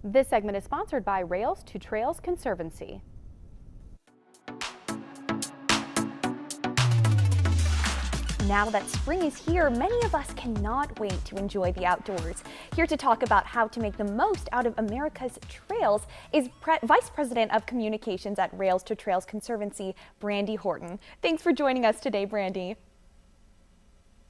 This segment is sponsored by Rails-To-Trails Conservancy. Now that spring is here, many of us cannot wait to enjoy the outdoors. Here to talk about how to make the most out of America's trails is Vice President of Communications at Rails-To-Trails Conservancy, Brandi Horton. Thanks for joining us today, Brandi.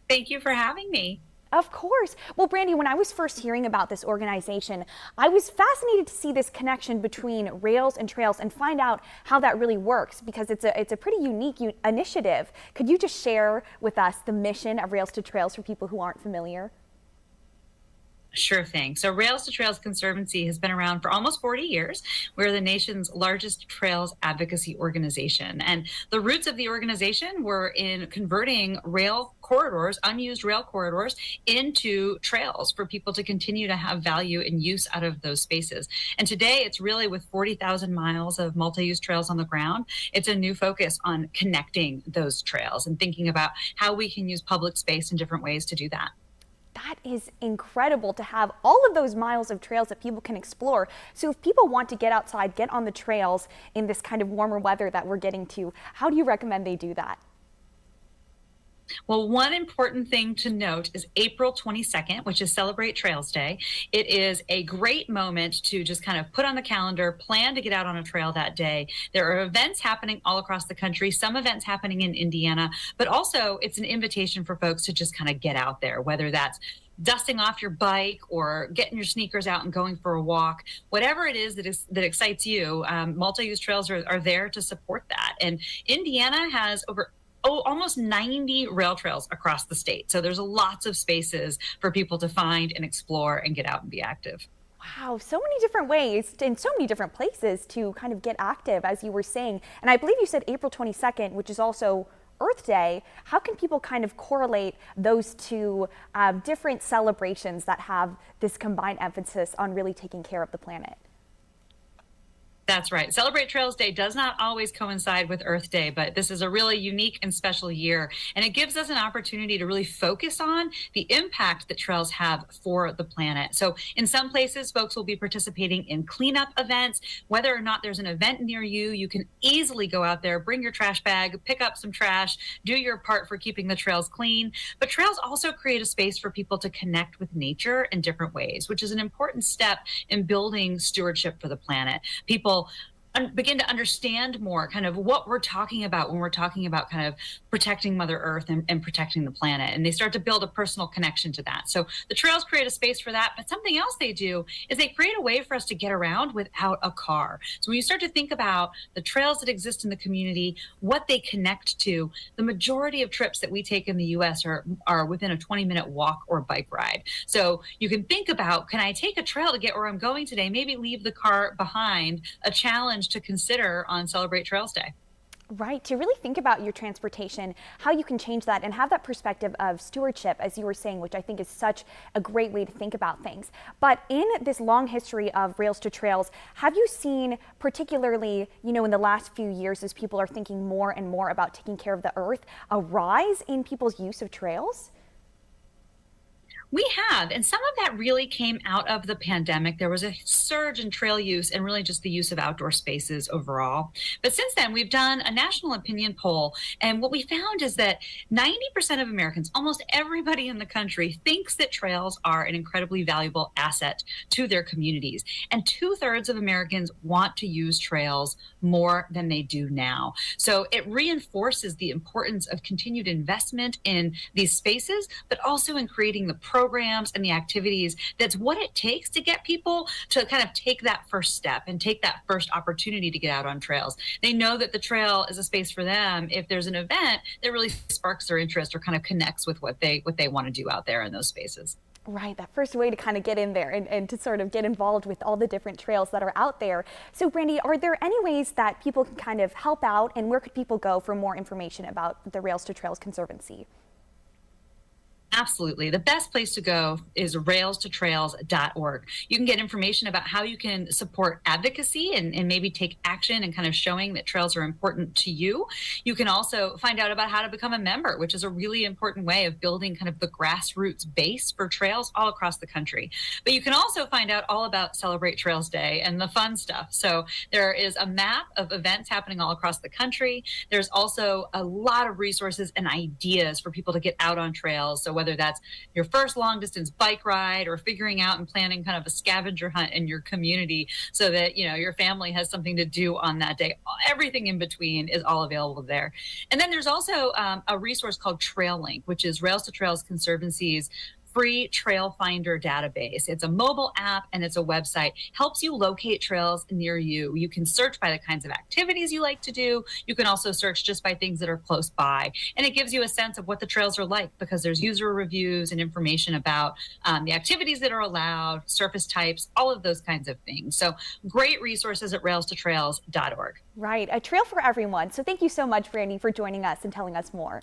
Thank you for having me. Of course. Well, Brandi, when I was first hearing about this organization, I was fascinated to see this connection between Rails and Trails and find out how that really works, because it's a pretty unique initiative. Could you just share with us the mission of Rails to Trails for people who aren't familiar? Sure thing. So Rails-To-Trails Conservancy has been around for almost 40 years. We're the nation's largest trails advocacy organization. And the roots of the organization were in converting rail corridors, unused rail corridors, into trails for people to continue to have value and use out of those spaces. And today it's really, with 40,000 miles of multi-use trails on the ground, it's a new focus on connecting those trails and thinking about how we can use public space in different ways to do that. That is incredible to have all of those miles of trails that people can explore. So if people want to get outside, get on the trails in this kind of warmer weather that we're getting to, how do you recommend they do that? Well, one important thing to note is April 22nd, which is Celebrate Trails Day. It is a great moment to just kind of put on the calendar, plan to get out on a trail that day. There are events happening all across the country, some events happening in Indiana, but also it's an invitation for folks to just kind of get out there, whether that's dusting off your bike or getting your sneakers out and going for a walk. Whatever it is that excites you, multi-use trails are there to support that. And Indiana has almost 90 rail trails across the state. So there's lots of spaces for people to find and explore and get out and be active. Wow, so many different ways and so many different places to kind of get active, as you were saying. And I believe you said April 22nd, which is also Earth Day. How can people kind of correlate those two different celebrations that have this combined emphasis on really taking care of the planet? That's right. Celebrate Trails Day does not always coincide with Earth Day, but this is a really unique and special year. And it gives us an opportunity to really focus on the impact that trails have for the planet. So in some places, folks will be participating in cleanup events. Whether or not there's an event near you, you can easily go out there, bring your trash bag, pick up some trash, do your part for keeping the trails clean. But trails also create a space for people to connect with nature in different ways, which is an important step in building stewardship for the planet. People begin to understand more kind of what we're talking about when we're talking about kind of protecting Mother Earth and protecting the planet. And they start to build a personal connection to that. So the trails create a space for that. But something else they do is they create a way for us to get around without a car. So when you start to think about the trails that exist in the community, what they connect to, the majority of trips that we take in the US are within a 20-minute walk or bike ride. So you can think about, can I take a trail to get where I'm going today? Maybe leave the car behind, a challenge to consider on Celebrate Trails Day. Right, to really think about your transportation, how you can change that and have that perspective of stewardship, as you were saying, which I think is such a great way to think about things. But in this long history of Rails to Trails, have you seen, particularly, in the last few years, as people are thinking more and more about taking care of the earth, a rise in people's use of trails? We have, and some of that really came out of the pandemic. There was a surge in trail use and really just the use of outdoor spaces overall. But since then, we've done a national opinion poll, and what we found is that 90% of Americans, almost everybody in the country, thinks that trails are an incredibly valuable asset to their communities. And 2/3 of Americans want to use trails more than they do now. So it reinforces the importance of continued investment in these spaces, but also in creating the programs and the activities. That's what it takes to get people to kind of take that first step and take that first opportunity to get out on trails. They know that the trail is a space for them if there's an event that really sparks their interest or kind of connects with what they want to do out there in those spaces. Right, that first way to kind of get in there and to sort of get involved with all the different trails that are out there. So Brandi, are there any ways that people can kind of help out, and where could people go for more information about the Rails to Trails Conservancy? Absolutely. The best place to go is rails-to-trails.org. You can get information about how you can support advocacy and maybe take action and kind of showing that trails are important to you. You can also find out about how to become a member, which is a really important way of building kind of the grassroots base for trails all across the country. But you can also find out all about Celebrate Trails Day and the fun stuff. So there is a map of events happening all across the country. There's also a lot of resources and ideas for people to get out on trails. So whether that's your first long distance bike ride or figuring out and planning kind of a scavenger hunt in your community so that, you know, your family has something to do on that day, everything in between is all available there. And then there's also a resource called Trail Link, which is Rails-to-Trails Conservancy's free trail finder database. It's a mobile app and it's a website. Helps you locate trails near you. You can search by the kinds of activities you like to do. You can also search just by things that are close by. And it gives you a sense of what the trails are like because there's user reviews and information about the activities that are allowed, surface types, all of those kinds of things. So great resources at rails-to-trails.org. Right, a trail for everyone. So thank you so much, Brandi, for joining us and telling us more.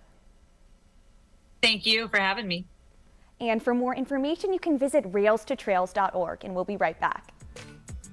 Thank you for having me. And for more information, you can visit rails-to-trails.org, and we'll be right back.